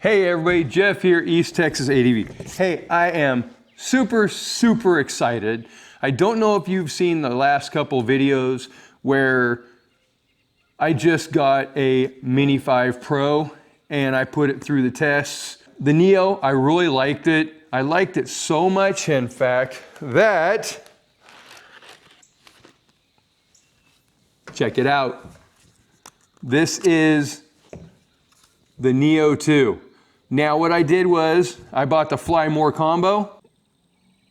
Hey everybody, Jeff here, East Texas ADV. Hey, I am super excited. I don't know if you've seen the last couple videos where I just got a Mini 5 Pro and I put it through the tests. The Neo, I really liked it. I liked it so much, in fact, that, check it out. This is the Neo 2. Now what I did was I bought the Fly More combo.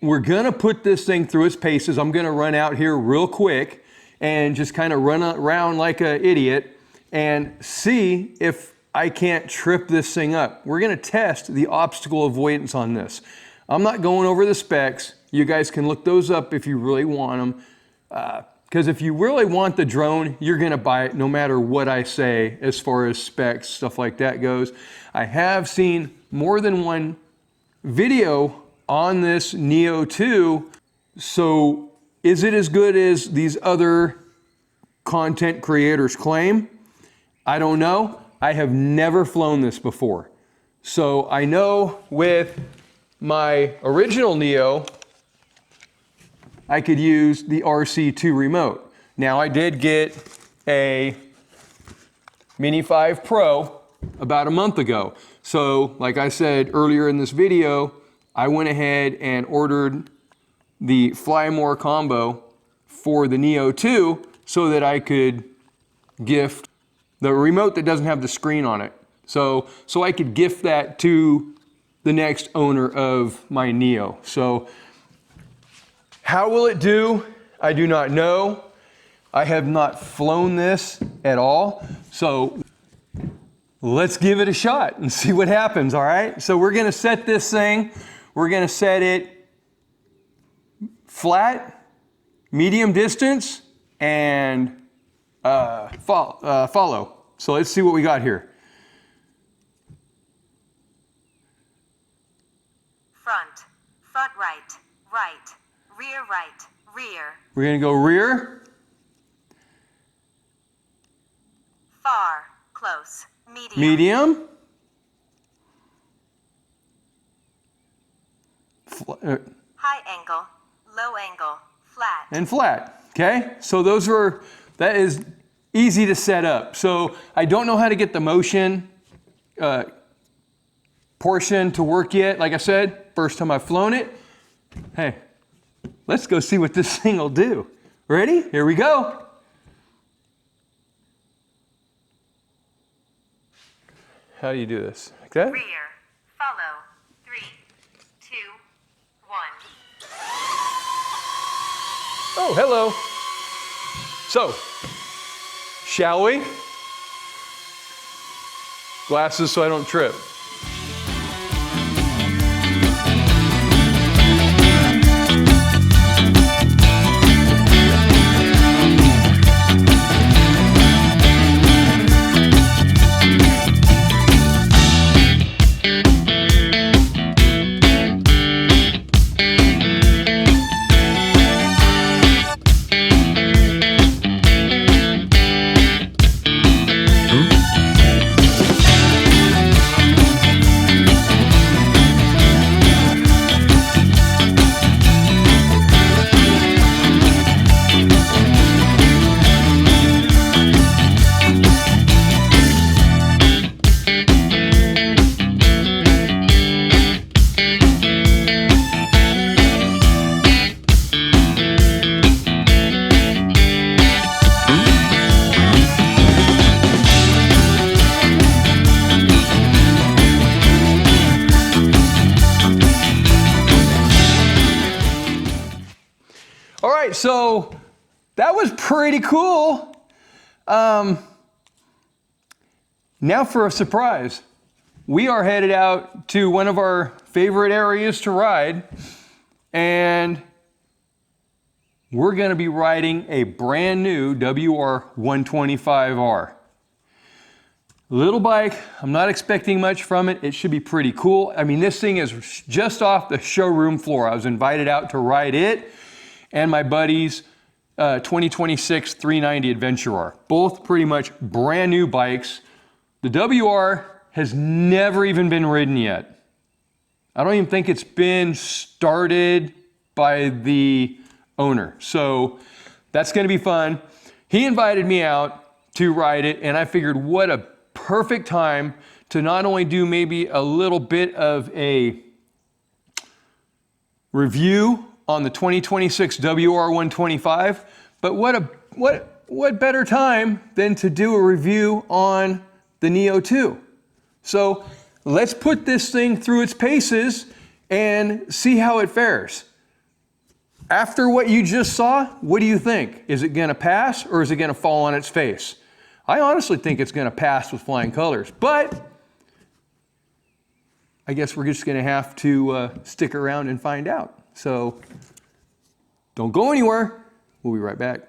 We're gonna put this thing through its paces. I'm gonna run out here real quick and just kind of run around like an idiot and see if I can't trip this thing up. We're gonna test the obstacle avoidance on this. I'm not going over the specs. You guys can look those up if you really want them. Because if you really want the drone, you're gonna buy it no matter what I say as far as specs, stuff like that goes. I have seen more than one video on this Neo 2. So is it as good as these other content creators claim? I don't know. I have never flown this before. So I know with my original Neo, I could use the RC2 remote. Now I did get a Mini 5 Pro about a month ago. So like I said earlier in this video, I went ahead and ordered the Fly More combo for the Neo 2 so that I could gift the remote that doesn't have the screen on it. So I could gift that to the next owner of my Neo. So how will it do? I do not know. I have not flown this at all. So let's give it a shot and see what happens, all right? So we're gonna set this thing, we're gonna set it flat, medium distance, and follow. So let's see what we got here. Front right, rear right, rear. We're gonna go rear. Far, close, medium. Medium. High angle, low angle, flat. And flat, okay? So that is easy to set up. So I don't know how to get the motion portion to work yet. Like I said, first time I've flown it. Hey, let's go see what this thing will do. Ready? Here we go. How do you do this? Like that? Rear, follow, 3, 2, 1. Oh, hello. So, shall we? Glasses so I don't trip. All right, so that was pretty cool. Now for a surprise. We are headed out to one of our favorite areas to ride, and we're gonna be riding a brand new WR125R. Little bike, I'm not expecting much from it. It should be pretty cool. I mean, this thing is just off the showroom floor. I was invited out to ride it and my buddy's 2026 390 Adventure R. Both pretty much brand new bikes. The WR has never even been ridden yet. I don't even think it's been started by the owner. So that's gonna be fun. He invited me out to ride it, and I figured what a perfect time to not only do maybe a little bit of a review on the 2026 WR125, but what better time than to do a review on the Neo 2. So let's put this thing through its paces and see how it fares. After what you just saw, what do you think? Is it gonna pass or is it gonna fall on its face? I honestly think it's gonna pass with flying colors, but I guess we're just gonna have to stick around and find out. So don't go anywhere. We'll be right back.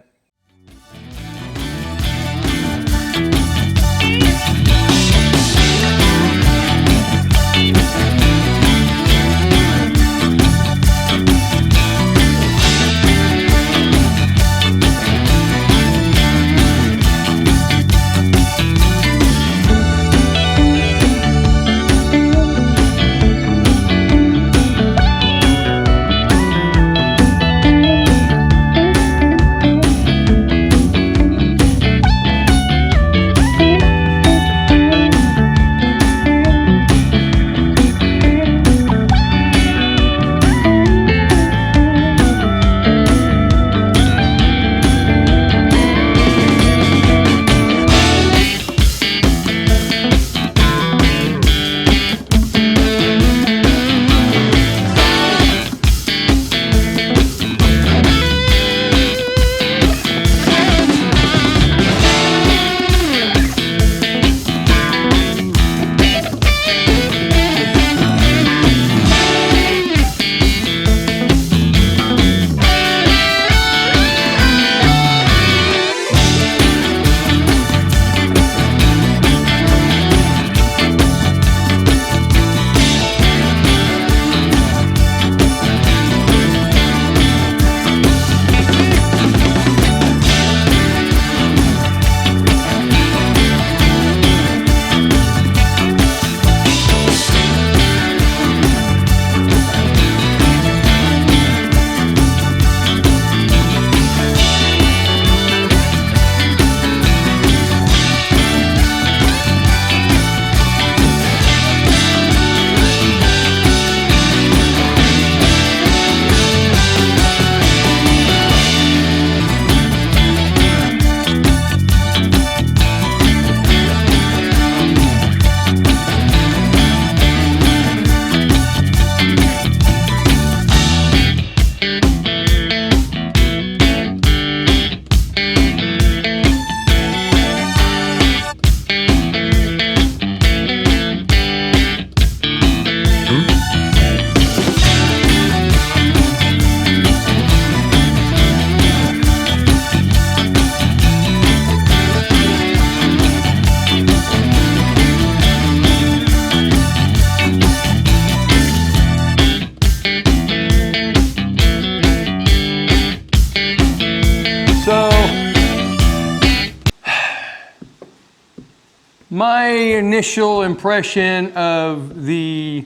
My initial impression of the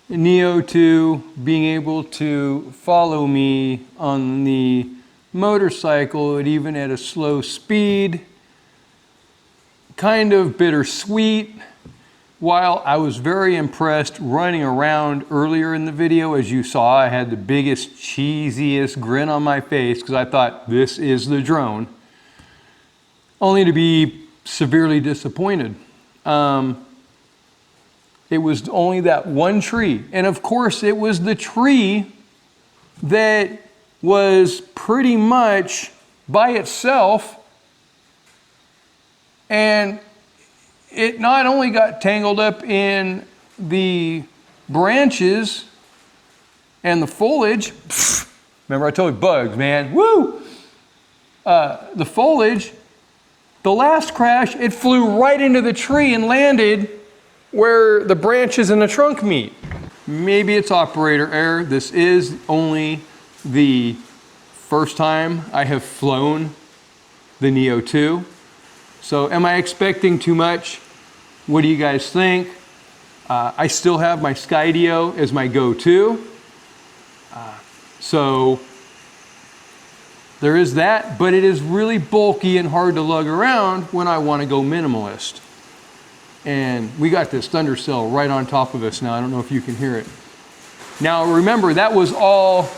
Neo 2 being able to follow me on the motorcycle, even at a slow speed, kind of bittersweet. While I was very impressed running around earlier in the video, as you saw, I had the biggest, cheesiest grin on my face because I thought this is the drone, only to be severely disappointed. It was only that one tree. And of course, it was the tree that was pretty much by itself. And it not only got tangled up in the branches and the foliage. Remember I told you bugs, man. Woo! The foliage. The last crash, it flew right into the tree and landed where the branches and the trunk meet. Maybe it's operator error. This is only the first time I have flown the Neo 2. So am I expecting too much? What do you guys think? I still have my Skydio as my go-to. So there is that, but it is really bulky and hard to lug around when I want to go minimalist. And we got this thunder cell right on top of us now. I don't know if you can hear it. Now remember, that was all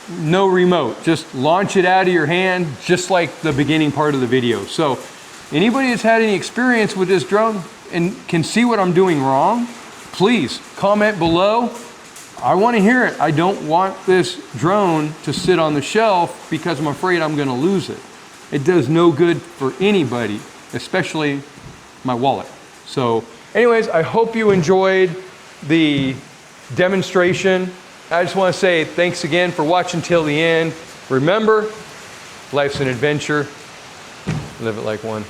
no remote. Just launch it out of your hand, just like the beginning part of the video. So anybody that's had any experience with this drone and can see what I'm doing wrong, please comment below. I want to hear it. I don't want this drone to sit on the shelf because I'm afraid I'm going to lose it. It does no good for anybody, especially my wallet. So anyways, I hope you enjoyed the demonstration. I just want to say thanks again for watching till the end. Remember, life's an adventure. Live it like one.